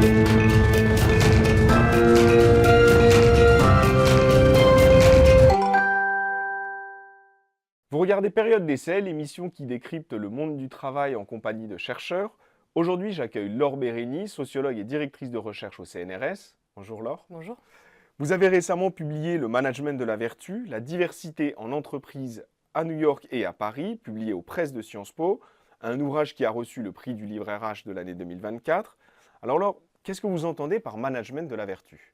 Vous regardez Période d'essai, l'émission qui décrypte le monde du travail en compagnie de chercheurs. Aujourd'hui, j'accueille Laure Bérény, sociologue et directrice de recherche au CNRS. Bonjour Laure. Bonjour. Vous avez récemment publié Le management de la vertu, la diversité en entreprise à New York et à Paris, publié aux presses de Sciences Po, un ouvrage qui a reçu le prix du livre RH de l'année 2024. Alors Laure, qu'est-ce que vous entendez par management de la vertu ?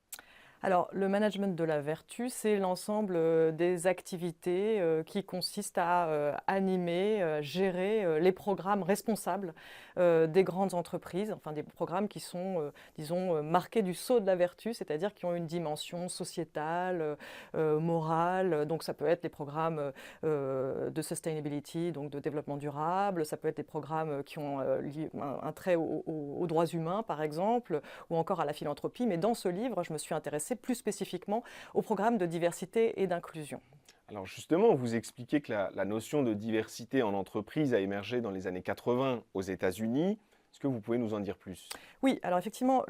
Alors, le management de la vertu, c'est l'ensemble des activités qui consistent à animer, gérer les programmes responsables des grandes entreprises, enfin des programmes qui sont, disons, marqués du sceau de la vertu, c'est-à-dire qui ont une dimension sociétale, morale. Donc, ça peut être les programmes de sustainability, donc de développement durable, ça peut être des programmes qui ont un trait aux droits humains, par exemple, ou encore à la philanthropie. Mais dans ce livre, je me suis intéressée plus spécifiquement au programme de diversité et d'inclusion. Alors justement, vous expliquez que la notion de diversité en entreprise a émergé dans les années 80 aux États-Unis. Est-ce que vous pouvez nous en dire plus ? Oui, alors effectivement,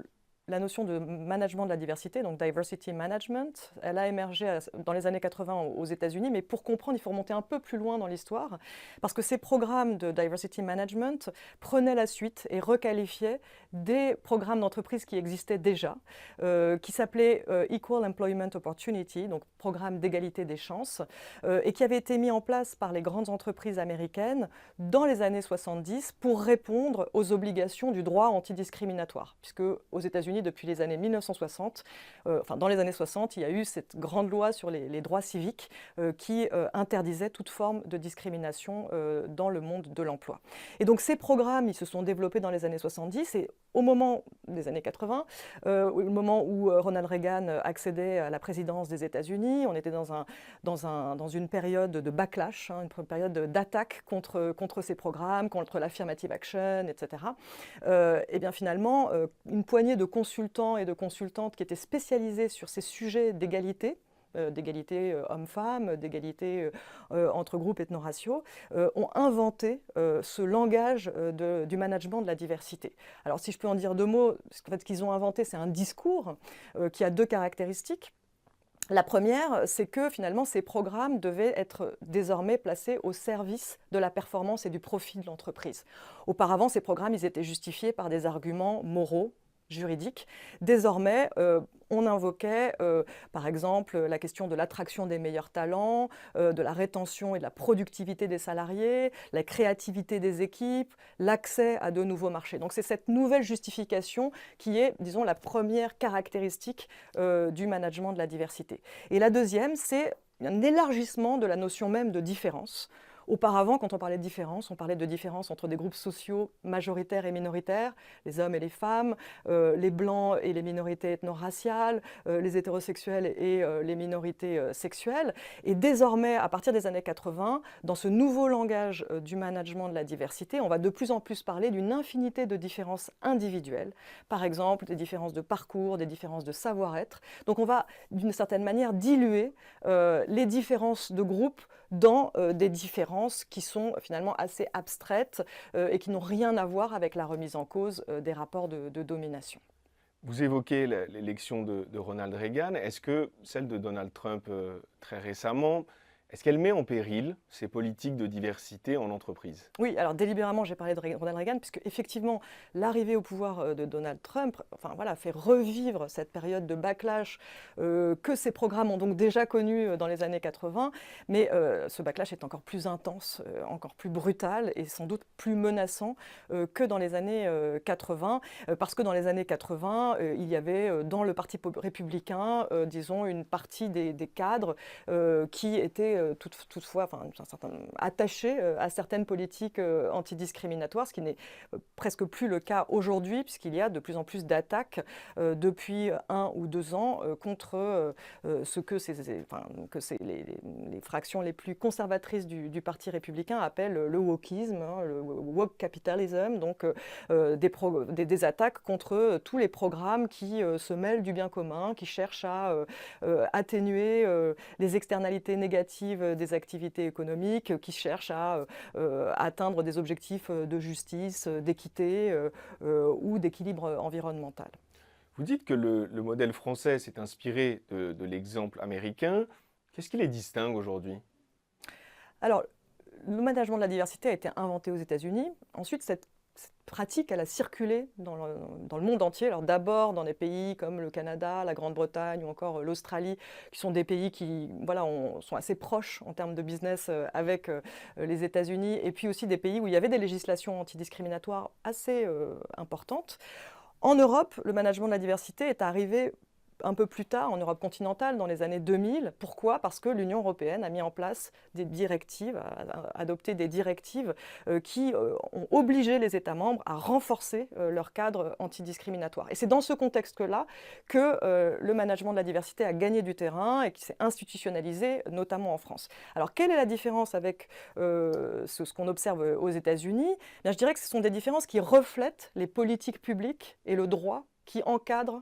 la notion de management de la diversité, donc diversity management, elle a émergé dans les années 80 aux États-Unis, mais pour comprendre, il faut remonter un peu plus loin dans l'histoire, parce que ces programmes de diversity management prenaient la suite et requalifiaient des programmes d'entreprise qui existaient déjà, qui s'appelaient Equal Employment Opportunity, donc programme d'égalité des chances, et qui avaient été mis en place par les grandes entreprises américaines dans les années 70 pour répondre aux obligations du droit antidiscriminatoire, puisque aux États-Unis, depuis les années 1960, dans les années 60, il y a eu cette grande loi sur les droits civiques qui interdisait toute forme de discrimination dans le monde de l'emploi. Et donc ces programmes, ils se sont développés dans les années 70 et au moment des années 80, au moment où Ronald Reagan accédait à la présidence des États-Unis, on était dans une période de backlash, une période d'attaque contre ces programmes, contre l'affirmative action, etc. Et bien finalement, une poignée de consultants et de consultantes qui étaient spécialisés sur ces sujets d'égalité hommes-femmes, d'égalité entre groupes ethno-raciaux, ont inventé ce langage du management de la diversité. Alors si je peux en dire deux mots, ce qu'ils ont inventé, c'est un discours qui a deux caractéristiques. La première, c'est que finalement, ces programmes devaient être désormais placés au service de la performance et du profit de l'entreprise. Auparavant, ces programmes, ils étaient justifiés par des arguments moraux, juridiques. Désormais, on invoquait, par exemple, la question de l'attraction des meilleurs talents, de la rétention et de la productivité des salariés, la créativité des équipes, l'accès à de nouveaux marchés. Donc c'est cette nouvelle justification qui est, disons, la première caractéristique du management de la diversité. Et la deuxième, c'est un élargissement de la notion même de différence. Auparavant, quand on parlait de différence, on parlait de différence entre des groupes sociaux majoritaires et minoritaires, les hommes et les femmes, les blancs et les minorités ethno-raciales, les hétérosexuels et les minorités sexuelles. Et désormais, à partir des années 80, dans ce nouveau langage du management de la diversité, on va de plus en plus parler d'une infinité de différences individuelles. Par exemple, des différences de parcours, des différences de savoir-être. Donc on va, d'une certaine manière, diluer les différences de groupe dans des différences qui sont finalement assez abstraites et qui n'ont rien à voir avec la remise en cause des rapports de domination. Vous évoquez l'élection de Ronald Reagan. Est-ce que celle de Donald Trump très récemment, est-ce qu'elle met en péril ces politiques de diversité en entreprise ? Oui, alors délibérément, j'ai parlé de Ronald Reagan, puisque effectivement, l'arrivée au pouvoir de Donald Trump fait revivre cette période de backlash que ces programmes ont donc déjà connue dans les années 80, mais ce backlash est encore plus intense, encore plus brutal et sans doute plus menaçant que dans les années 80, parce que dans les années 80, il y avait dans le Parti républicain, disons, une partie des cadres qui étaient toutefois attachés à certaines politiques antidiscriminatoires, ce qui n'est presque plus le cas aujourd'hui, puisqu'il y a de plus en plus d'attaques depuis 1 ou 2 ans contre ce que les fractions les plus conservatrices du Parti républicain appellent le wokisme, le woke capitalism, donc des attaques contre tous les programmes qui se mêlent du bien commun, qui cherchent à atténuer les externalités négatives directives des activités économiques qui cherchent à atteindre des objectifs de justice, d'équité ou d'équilibre environnemental. Vous dites que le modèle français s'est inspiré de l'exemple américain. Qu'est-ce qui les distingue aujourd'hui? Alors, le management de la diversité a été inventé aux États-Unis. Ensuite, cette pratique, elle a circulé dans le monde entier. Alors d'abord dans des pays comme le Canada, la Grande-Bretagne ou encore l'Australie, qui sont des pays qui voilà, sont assez proches en termes de business avec les États-Unis, et puis aussi des pays où il y avait des législations antidiscriminatoires assez importantes. En Europe, le management de la diversité est arrivé un peu plus tard, en Europe continentale, dans les années 2000. Pourquoi? Parce que l'Union européenne a mis en place des directives, a adopté des directives qui ont obligé les États membres à renforcer leur cadre antidiscriminatoire. Et c'est dans ce contexte-là que le management de la diversité a gagné du terrain et qui s'est institutionnalisé, notamment en France. Alors, quelle est la différence avec ce qu'on observe aux États-Unis? Je dirais que ce sont des différences qui reflètent les politiques publiques et le droit qui encadrent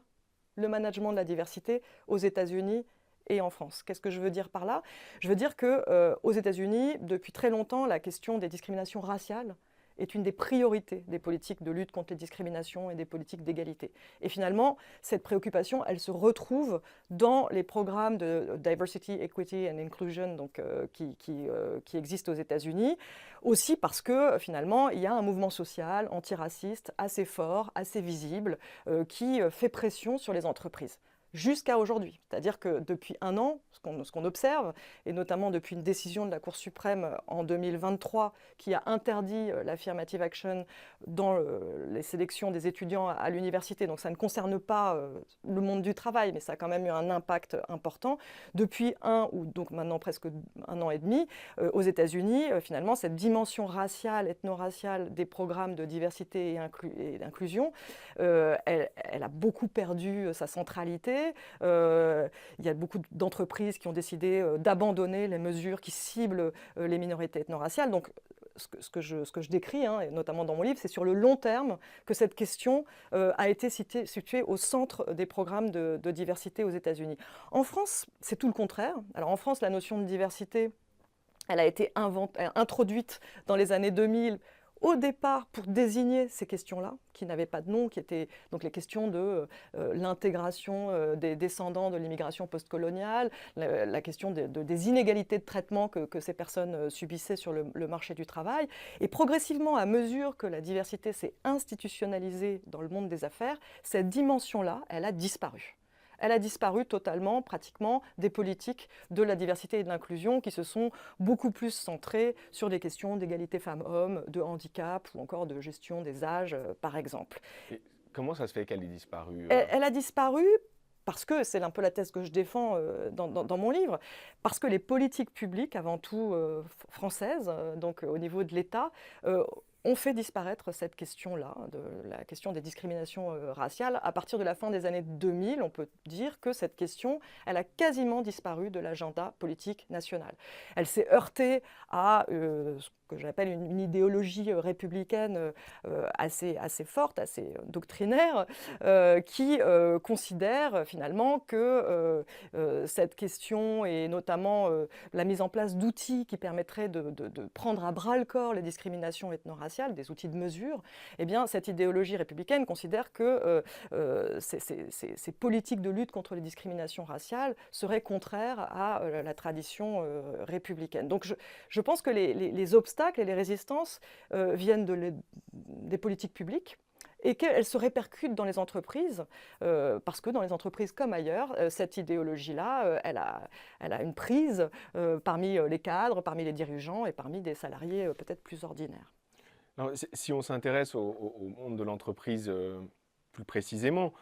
le management de la diversité aux États-Unis et en France. Qu'est-ce que je veux dire par là? Je veux dire qu'aux États-Unis, depuis très longtemps, la question des discriminations raciales est une des priorités des politiques de lutte contre les discriminations et des politiques d'égalité. Et finalement, cette préoccupation, elle se retrouve dans les programmes de Diversity, Equity and Inclusion donc, qui existent aux États-Unis, aussi parce que finalement, il y a un mouvement social antiraciste assez fort, assez visible, qui fait pression sur les entreprises. Jusqu'à aujourd'hui. C'est-à-dire que depuis un an, ce qu'on observe, et notamment depuis une décision de la Cour suprême en 2023 qui a interdit l'affirmative action dans les sélections des étudiants à l'université, donc ça ne concerne pas le monde du travail, mais ça a quand même eu un impact important. Depuis donc maintenant presque un an et demi, aux États-Unis, finalement, cette dimension raciale, ethno-raciale des programmes de diversité et d'inclusion, elle a beaucoup perdu sa centralité. Il y a beaucoup d'entreprises qui ont décidé d'abandonner les mesures qui ciblent les minorités ethno-raciales. Donc, ce que je décris, et notamment dans mon livre, c'est sur le long terme que cette question a été située au centre des programmes de diversité aux États-Unis. En France, c'est tout le contraire. Alors en France, la notion de diversité, elle a été introduite dans les années 2000 au départ pour désigner ces questions-là, qui n'avaient pas de nom, qui étaient donc les questions de l'intégration des descendants de l'immigration postcoloniale, la question des inégalités de traitement que ces personnes subissaient sur le marché du travail. Et progressivement, à mesure que la diversité s'est institutionnalisée dans le monde des affaires, cette dimension-là, elle a disparu. Elle a disparu totalement, pratiquement, des politiques de la diversité et de l'inclusion qui se sont beaucoup plus centrées sur des questions d'égalité femmes-hommes, de handicap ou encore de gestion des âges, par exemple. Et comment ça se fait qu'elle ait disparu? Elle a disparu parce que, c'est un peu la thèse que je défends dans mon livre, parce que les politiques publiques, avant tout françaises, donc au niveau de l'État, ont fait disparaître cette question-là, de la question des discriminations raciales. À partir de la fin des années 2000, on peut dire que cette question, elle a quasiment disparu de l'agenda politique national. Elle s'est heurtée à ce que j'appelle une idéologie républicaine assez forte, assez doctrinaire, qui considère finalement que cette question et notamment la mise en place d'outils qui permettraient de prendre à bras-le-corps les discriminations ethno-raciales, des outils de mesure, eh bien, cette idéologie républicaine considère que ces politiques de lutte contre les discriminations raciales seraient contraires à la tradition républicaine. Donc je pense que les obstacles et les résistances viennent des politiques publiques et qu'elles se répercutent dans les entreprises, parce que dans les entreprises comme ailleurs, cette idéologie-là, elle a une prise parmi les cadres, parmi les dirigeants et parmi des salariés peut-être plus ordinaires. Alors, si on s'intéresse au monde de l'entreprise plus précisément,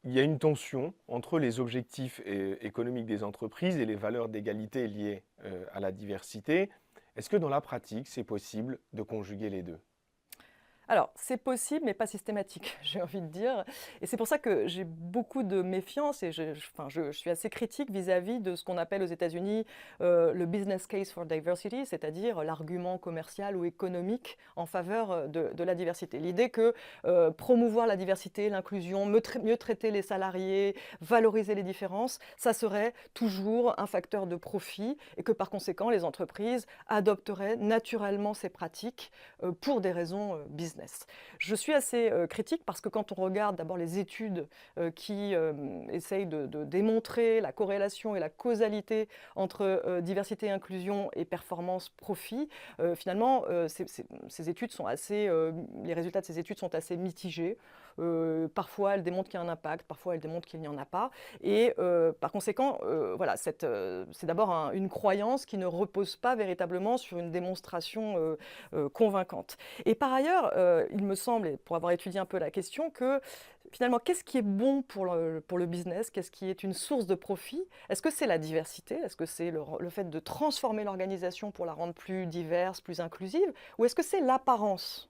il y a une tension entre les objectifs économiques des entreprises et les valeurs d'égalité liées à la diversité. Est-ce que dans la pratique, c'est possible de conjuguer les deux? Alors, c'est possible, mais pas systématique, j'ai envie de dire. Et c'est pour ça que j'ai beaucoup de méfiance et je suis assez critique vis-à-vis de ce qu'on appelle aux États-Unis le business case for diversity, c'est-à-dire l'argument commercial ou économique en faveur de la diversité. L'idée que promouvoir la diversité, l'inclusion, mieux traiter les salariés, valoriser les différences, ça serait toujours un facteur de profit et que par conséquent, les entreprises adopteraient naturellement ces pratiques pour des raisons business. Je suis assez critique parce que quand on regarde d'abord les études qui essayent de démontrer la corrélation et la causalité entre diversité, inclusion et performance, profit, finalement, ces études sont assez, les résultats de ces études sont assez mitigés. Parfois, elles démontrent qu'il y a un impact, parfois elles démontrent qu'il n'y en a pas. Et par conséquent, voilà, c'est d'abord une croyance qui ne repose pas véritablement sur une démonstration convaincante. Et par ailleurs, il me semble, et pour avoir étudié un peu la question, que finalement, qu'est-ce qui est bon pour le business? Qu'est-ce qui est une source de profit? Est-ce que c'est la diversité? Est-ce que c'est le fait de transformer l'organisation pour la rendre plus diverse, plus inclusive? Ou est-ce que c'est l'apparence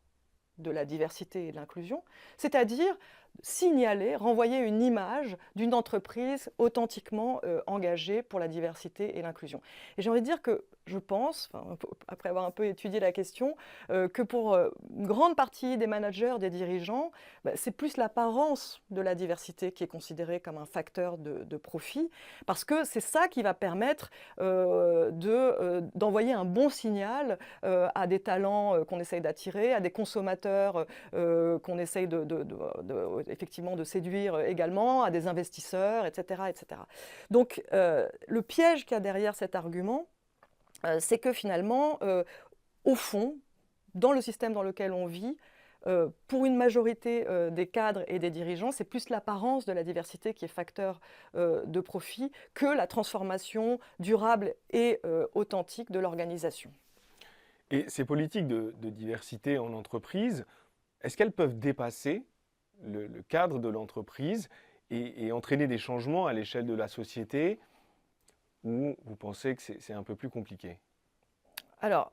de la diversité et de l'inclusion, c'est-à-dire signaler, renvoyer une image d'une entreprise authentiquement engagée pour la diversité et l'inclusion. Et j'ai envie de dire que je pense, après avoir un peu étudié la question, que pour une grande partie des managers, des dirigeants, c'est plus l'apparence de la diversité qui est considérée comme un facteur de profit, parce que c'est ça qui va permettre d'envoyer un bon signal à des talents qu'on essaye d'attirer, à des consommateurs qu'on essaye effectivement de séduire également, à des investisseurs, etc. etc. Donc le piège qu'il y a derrière cet argument, c'est que finalement, au fond, dans le système dans lequel on vit, pour une majorité des cadres et des dirigeants, c'est plus l'apparence de la diversité qui est facteur de profit que la transformation durable et authentique de l'organisation. Et ces politiques de diversité en entreprise, est-ce qu'elles peuvent dépasser le cadre de l'entreprise et entraîner des changements à l'échelle de la société, ou vous pensez que c'est un peu plus compliqué? Alors,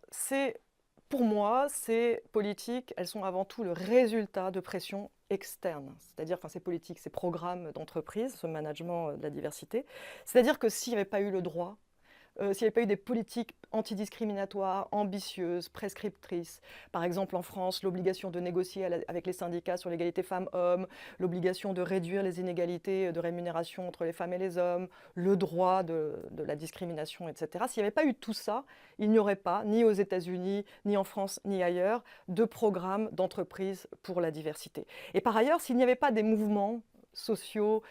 pour moi, ces politiques, elles sont avant tout le résultat de pressions externes. C'est-à-dire, ces politiques, ces programmes d'entreprise, ce management de la diversité. C'est-à-dire que s'il n'y avait pas eu le droit, s'il n'y avait pas eu des politiques antidiscriminatoires, ambitieuses, prescriptrices, par exemple en France, l'obligation de négocier avec les syndicats sur l'égalité femmes-hommes, l'obligation de réduire les inégalités de rémunération entre les femmes et les hommes, le droit de la discrimination, etc. S'il n'y avait pas eu tout ça, il n'y aurait pas, ni aux États-Unis, ni en France, ni ailleurs, de programme d'entreprise pour la diversité. Et par ailleurs, s'il n'y avait pas des mouvements sociaux,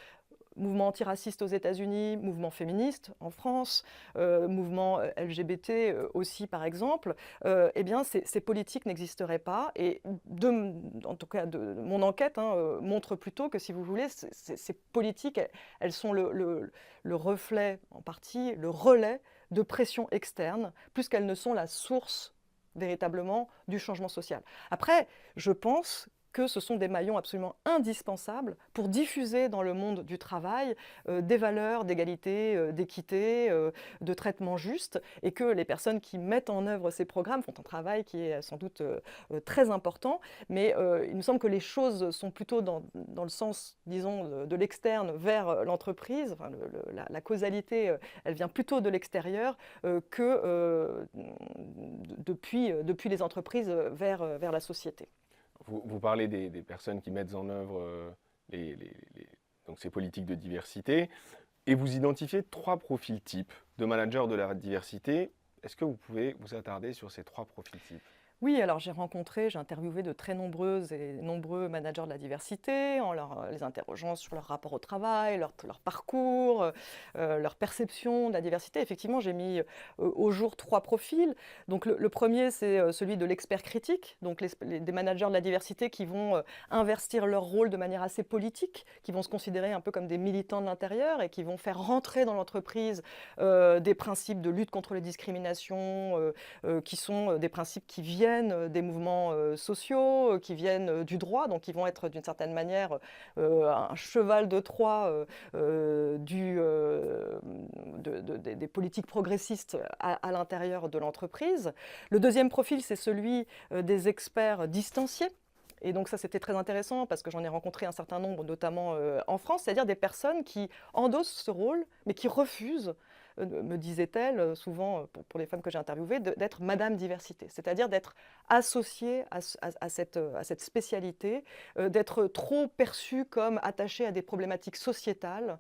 mouvement antiraciste aux États-Unis, mouvement féministe en France, mouvement LGBT aussi par exemple, eh bien ces politiques n'existeraient pas. Et en tout cas, mon enquête montre plutôt que, si vous voulez, ces politiques, elles sont le reflet, en partie, le relais de pression externe, plus qu'elles ne sont la source véritablement du changement social. Après, je pense que ce sont des maillons absolument indispensables pour diffuser dans le monde du travail des valeurs d'égalité, d'équité, de traitement juste, et que les personnes qui mettent en œuvre ces programmes font un travail qui est sans doute très important, mais il me semble que les choses sont plutôt dans le sens, disons, de l'externe vers l'entreprise. La causalité, elle vient plutôt de l'extérieur que depuis les entreprises vers la société. Vous parlez des personnes qui mettent en œuvre donc ces politiques de diversité, et vous identifiez 3 profils types de managers de la diversité. Est-ce que vous pouvez vous attarder sur ces 3 profils types? Oui, alors j'ai interviewé de très nombreuses et nombreux managers de la diversité, en les interrogeant sur leur rapport au travail, leur parcours, leur perception de la diversité. Effectivement, j'ai mis au jour 3 profils. Donc le premier, c'est celui de l'expert critique, donc des managers de la diversité qui vont investir leur rôle de manière assez politique, qui vont se considérer un peu comme des militants de l'intérieur et qui vont faire rentrer dans l'entreprise des principes de lutte contre les discriminations, qui sont des principes qui viennent des mouvements sociaux, qui viennent du droit, donc qui vont être d'une certaine manière un cheval de Troie des politiques progressistes à l'intérieur de l'entreprise. Le deuxième profil, c'est celui des experts distanciés. Et donc ça, c'était très intéressant parce que j'en ai rencontré un certain nombre, notamment en France, c'est-à-dire des personnes qui endossent ce rôle, mais qui refusent, me disait-elle, souvent pour les femmes que j'ai interviewées, d'être Madame Diversité, c'est-à-dire d'être associée à cette spécialité, d'être trop perçue comme attachée à des problématiques sociétales.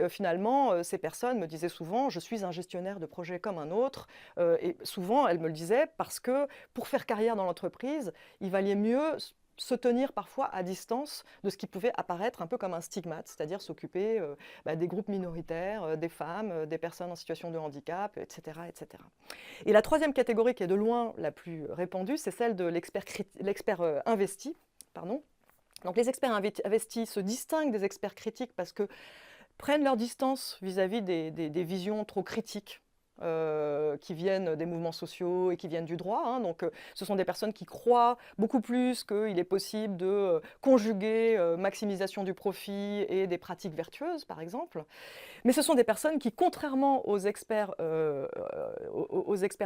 Finalement, ces personnes me disaient souvent, je suis un gestionnaire de projet comme un autre. Et souvent, elles me le disaient parce que pour faire carrière dans l'entreprise, il valait mieux se tenir parfois à distance de ce qui pouvait apparaître un peu comme un stigmate, c'est-à-dire s'occuper des groupes minoritaires, des femmes, des personnes en situation de handicap, etc., etc. Et la troisième catégorie qui est de loin la plus répandue, c'est celle de l'expert investi. Pardon. Donc les experts investis se distinguent des experts critiques parce que prennent leur distance vis-à-vis des visions trop critiques qui viennent des mouvements sociaux et qui viennent du droit. Hein. Donc, ce sont des personnes qui croient beaucoup plus qu'il est possible de conjuguer maximisation du profit et des pratiques vertueuses, par exemple. Mais ce sont des personnes qui, contrairement aux experts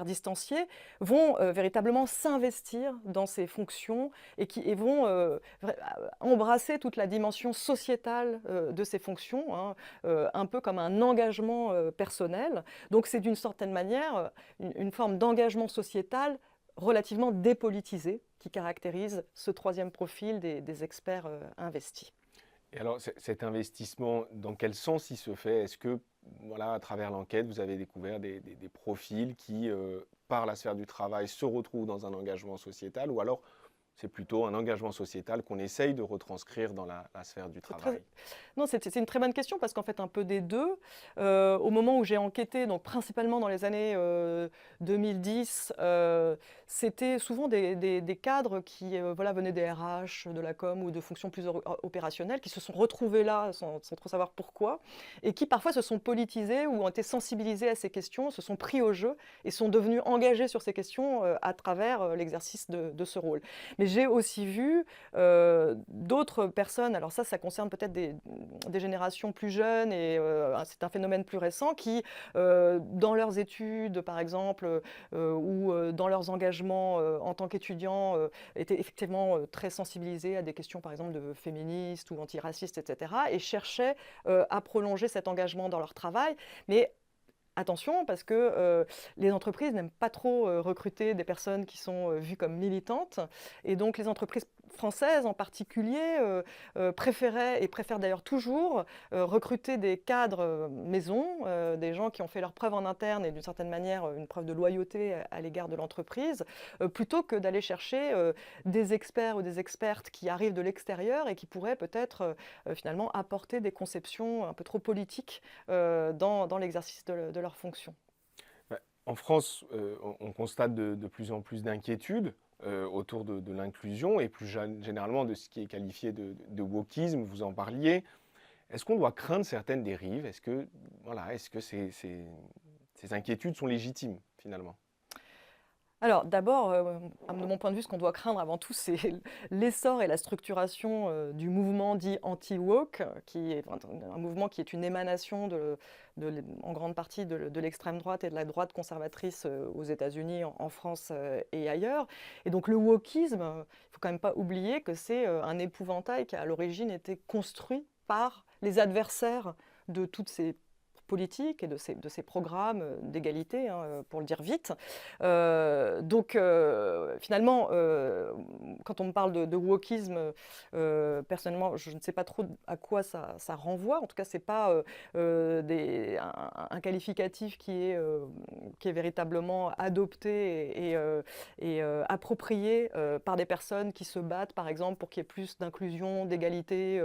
distanciés, vont véritablement s'investir dans ces fonctions et vont embrasser toute la dimension sociétale de ces fonctions, hein, un peu comme un engagement personnel. Donc c'est d'une certaine manière une forme d'engagement sociétal relativement dépolitisé qui caractérise ce troisième profil des experts investis. Et alors, cet investissement, dans quel sens il se fait? Est-ce que, voilà, à travers l'enquête, vous avez découvert des profils qui, par la sphère du travail, se retrouvent dans un engagement sociétal, ou alors c'est plutôt un engagement sociétal qu'on essaye de retranscrire dans la sphère du travail? Non, c'est une très bonne question parce qu'en fait, un peu des deux. Au moment où j'ai enquêté, donc principalement dans les années 2010, c'était souvent des cadres qui venaient des RH, de la com ou de fonctions plus opérationnelles, qui se sont retrouvés là sans trop savoir pourquoi, et qui parfois se sont politisés ou ont été sensibilisés à ces questions, se sont pris au jeu et sont devenus engagés sur ces questions à travers l'exercice de ce rôle. Mais j'ai aussi vu d'autres personnes, alors ça concerne peut-être des générations plus jeunes et c'est un phénomène plus récent qui, dans leurs études par exemple, ou dans leurs engagements en tant qu'étudiants, étaient effectivement très sensibilisés à des questions par exemple de féministes ou antiracistes, etc. et cherchaient à prolonger cet engagement dans leur travail. Mais attention, parce que les entreprises n'aiment pas trop recruter des personnes qui sont vues comme militantes. Et donc les entreprises françaises en particulier préféraient et préfèrent d'ailleurs toujours recruter des cadres maison, des gens qui ont fait leur preuve en interne et d'une certaine manière une preuve de loyauté à l'égard de l'entreprise, plutôt que d'aller chercher des experts ou des expertes qui arrivent de l'extérieur et qui pourraient peut-être finalement apporter des conceptions un peu trop politiques dans l'exercice de leur fonction. En France, on constate de plus en plus d'inquiétudes autour de l'inclusion et plus généralement de ce qui est qualifié de wokisme, vous en parliez. Est-ce qu'on doit craindre certaines dérives? Est-ce que ces inquiétudes sont légitimes finalement? Alors d'abord, de mon point de vue, ce qu'on doit craindre avant tout, c'est l'essor et la structuration du mouvement dit anti-woke, qui est un mouvement qui est une émanation en grande partie de l'extrême droite et de la droite conservatrice aux États-Unis, en France et ailleurs. Et donc le wokisme, il ne faut quand même pas oublier que c'est un épouvantail qui a à l'origine été construit par les adversaires de toutes ces politiques et de ces programmes d'égalité, hein, pour le dire vite. Finalement, quand on me parle de wokisme, personnellement, je ne sais pas trop à quoi ça renvoie. En tout cas, ce n'est pas un qualificatif qui est véritablement adopté et approprié par des personnes qui se battent, par exemple, pour qu'il y ait plus d'inclusion, d'égalité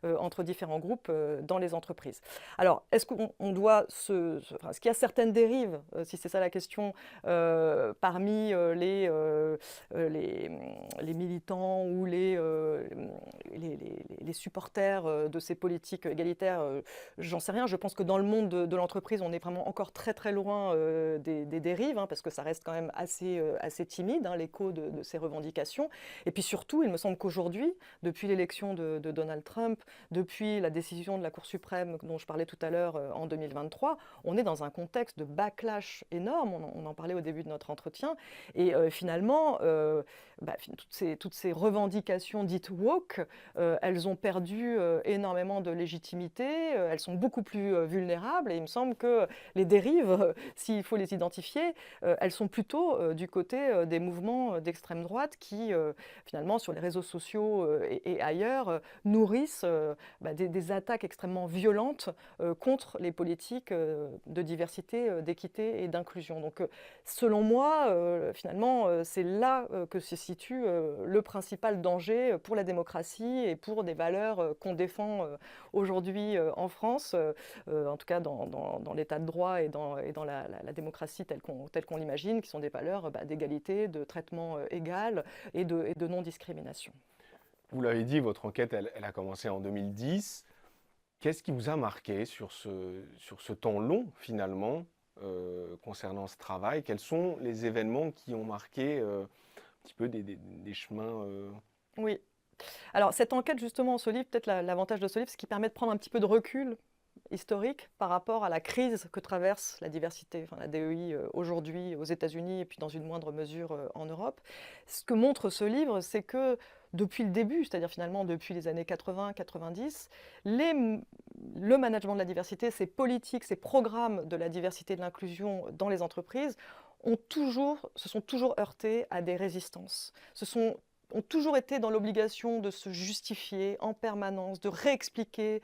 entre différents groupes dans les entreprises. Alors, est-ce qu'on doit est-ce qu'il y a certaines dérives, si c'est ça la question, parmi les militants ou les supporters de ces politiques égalitaires? J'en sais rien. Je pense que dans le monde de l'entreprise, on est vraiment encore très très loin des dérives, hein, parce que ça reste quand même assez timide, hein, l'écho de ces revendications. Et puis surtout, il me semble qu'aujourd'hui, depuis l'élection de Donald Trump, depuis la décision de la Cour suprême dont je parlais tout à l'heure en 2020, 2023, on est dans un contexte de backlash énorme, on en parlait au début de notre entretien, et finalement, toutes ces revendications dites woke, elles ont perdu énormément de légitimité, elles sont beaucoup plus vulnérables, et il me semble que les dérives, s'il faut les identifier, elles sont plutôt du côté des mouvements d'extrême droite qui, finalement, sur les réseaux sociaux et ailleurs, nourrissent des attaques extrêmement violentes contre les politiques de diversité, d'équité et d'inclusion. Donc, selon moi, finalement, c'est là que se situe le principal danger pour la démocratie et pour des valeurs qu'on défend aujourd'hui en France, en tout cas dans l'état de droit et dans la démocratie telle qu'on l'imagine, qui sont des valeurs d'égalité, de traitement égal et de non-discrimination. Vous l'avez dit, votre enquête, elle a commencé en 2010. Qu'est-ce qui vous a marqué sur ce temps long, finalement, concernant ce travail? Quels sont les événements qui ont marqué un petit peu des chemins Oui. Alors, cette enquête, justement, ce livre, peut-être l'avantage de ce livre, c'est qu'il permet de prendre un petit peu de recul historique par rapport à la crise que traverse la diversité, enfin, la DEI aujourd'hui aux États-Unis et puis dans une moindre mesure en Europe. Ce que montre ce livre, c'est que depuis le début, c'est-à-dire finalement depuis les années 80-90, le management de la diversité, ces politiques, ces programmes de la diversité et de l'inclusion dans les entreprises se sont toujours heurtés à des résistances. Ont toujours été dans l'obligation de se justifier en permanence, de réexpliquer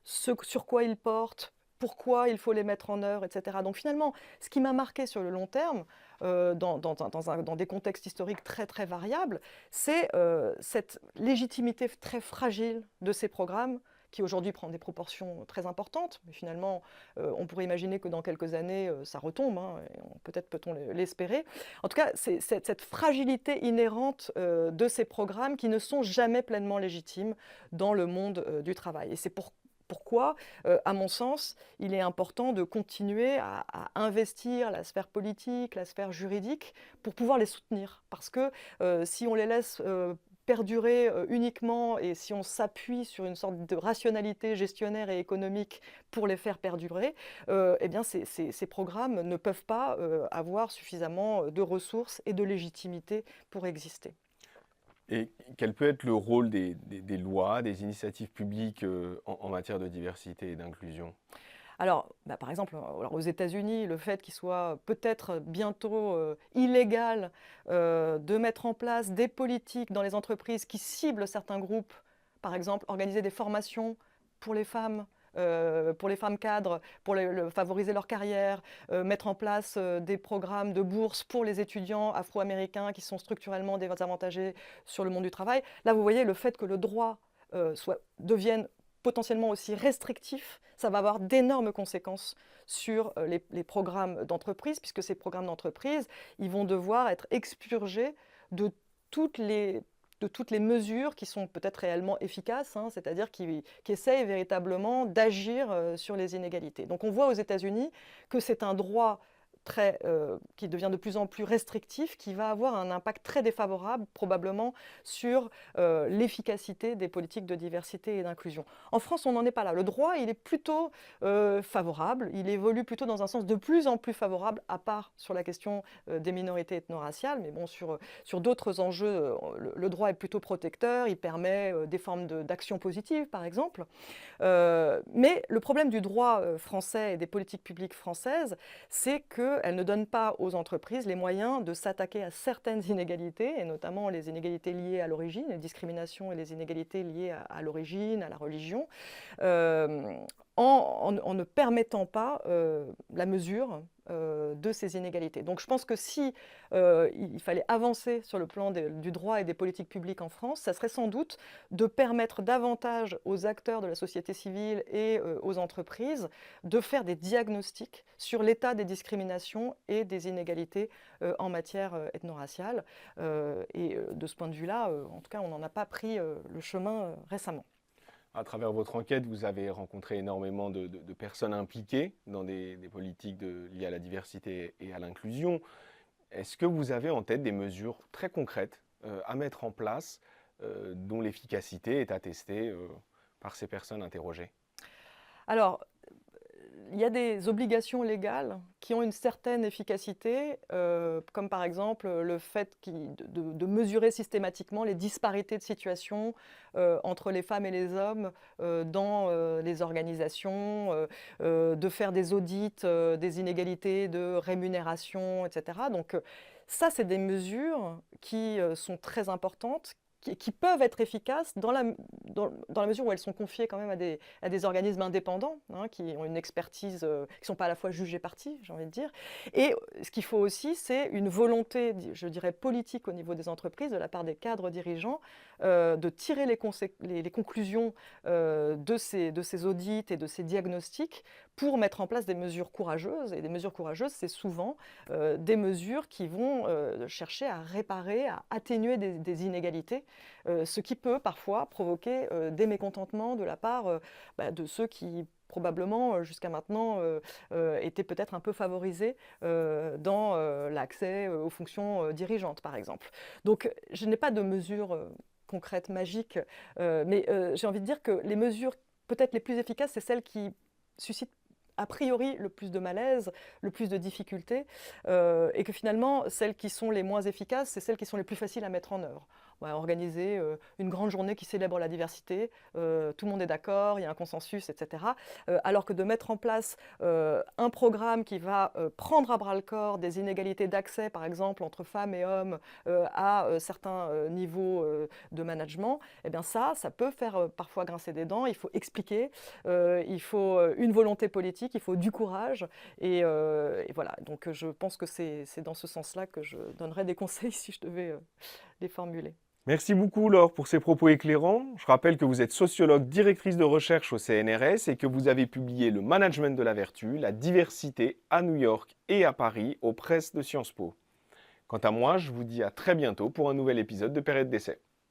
sur quoi ils portent, pourquoi il faut les mettre en œuvre, etc. Donc finalement, ce qui m'a marqué sur le long terme, dans des contextes historiques très très variables, c'est cette légitimité très fragile de ces programmes qui aujourd'hui prend des proportions très importantes, mais finalement, on pourrait imaginer que dans quelques années, ça retombe, hein, peut-être peut-on l'espérer. En tout cas, c'est cette fragilité inhérente de ces programmes qui ne sont jamais pleinement légitimes dans le monde du travail. Et c'est pourquoi, à mon sens, il est important de continuer à investir la sphère politique, la sphère juridique, pour pouvoir les soutenir. Parce que si on les laisse perdurer uniquement et si on s'appuie sur une sorte de rationalité gestionnaire et économique pour les faire perdurer, eh bien ces programmes ne peuvent pas avoir suffisamment de ressources et de légitimité pour exister. Et quel peut être le rôle des lois, des initiatives publiques en matière de diversité et d'inclusion? Alors, par exemple, aux États-Unis, le fait qu'il soit peut-être bientôt illégal de mettre en place des politiques dans les entreprises qui ciblent certains groupes, par exemple, organiser des formations pour les femmes cadres, pour favoriser leur carrière, mettre en place des programmes de bourse pour les étudiants afro-américains qui sont structurellement désavantagés sur le monde du travail. Là, vous voyez, le fait que le droit devienne potentiellement aussi restrictif, ça va avoir d'énormes conséquences sur les programmes d'entreprise, puisque ces programmes d'entreprise, ils vont devoir être expurgés de toutes les mesures qui sont peut-être réellement efficaces, hein, c'est-à-dire qui essayent véritablement d'agir sur les inégalités. Donc on voit aux États-Unis que c'est un droit qui devient de plus en plus restrictif, qui va avoir un impact très défavorable probablement sur l'efficacité des politiques de diversité et d'inclusion. En France, on n'en est pas là. Le droit, il est plutôt favorable, il évolue plutôt dans un sens de plus en plus favorable, à part sur la question des minorités ethno-raciales, mais bon, sur d'autres enjeux, le droit est plutôt protecteur, il permet des formes d'action positive, par exemple. Mais le problème du droit français et des politiques publiques françaises, c'est qu'elles ne donnent pas aux entreprises les moyens de s'attaquer à certaines inégalités, et notamment les inégalités liées à l'origine, les discriminations et les inégalités liées à l'origine, à la religion, en ne permettant pas la mesure de ces inégalités. Donc je pense que si il fallait avancer sur le plan du droit et des politiques publiques en France, ça serait sans doute de permettre davantage aux acteurs de la société civile et aux entreprises de faire des diagnostics sur l'état des discriminations et des inégalités en matière ethno-raciale. Et de ce point de vue-là, en tout cas, on n'en a pas pris le chemin récemment. À travers votre enquête, vous avez rencontré énormément de personnes impliquées dans des politiques liées à la diversité et à l'inclusion. Est-ce que vous avez en tête des mesures très concrètes à mettre en place dont l'efficacité est attestée par ces personnes interrogées? Alors, il y a des obligations légales qui ont une certaine efficacité, comme par exemple le fait de mesurer systématiquement les disparités de situation entre les femmes et les hommes dans les organisations, de faire des audits des inégalités de rémunération, etc. Donc ça, c'est des mesures qui sont très importantes, qui peuvent être efficaces dans la mesure où elles sont confiées quand même à des organismes indépendants, hein, qui ont une expertise, qui ne sont pas à la fois juges et parties, j'ai envie de dire. Et ce qu'il faut aussi, c'est une volonté, je dirais, politique au niveau des entreprises, de la part des cadres dirigeants, de tirer les conclusions de ces audits et de ces diagnostics pour mettre en place des mesures courageuses. Et des mesures courageuses, c'est souvent des mesures qui vont chercher à réparer, à atténuer des inégalités, ce qui peut parfois provoquer des mécontentements de la part de ceux qui probablement jusqu'à maintenant étaient peut-être un peu favorisés dans l'accès aux fonctions dirigeantes, par exemple. Donc je n'ai pas de mesures concrètes, magiques, mais j'ai envie de dire que les mesures peut-être les plus efficaces, c'est celles qui suscitent a priori le plus de malaise, le plus de difficultés, et que finalement, celles qui sont les moins efficaces, c'est celles qui sont les plus faciles à mettre en œuvre. On va organiser une grande journée qui célèbre la diversité, tout le monde est d'accord, il y a un consensus, etc. Alors que de mettre en place un programme qui va prendre à bras-le-corps des inégalités d'accès, par exemple, entre femmes et hommes à certains niveaux de management, eh bien ça peut faire parfois grincer des dents, il faut expliquer, il faut une volonté politique, il faut du courage, et voilà. Donc je pense que c'est dans ce sens-là que je donnerais des conseils si je devais les formuler. Merci beaucoup Laure pour ces propos éclairants. Je rappelle que vous êtes sociologue, directrice de recherche au CNRS et que vous avez publié Le management de la vertu, la diversité à New York et à Paris aux presses de Sciences Po. Quant à moi, je vous dis à très bientôt pour un nouvel épisode de Période d'essai.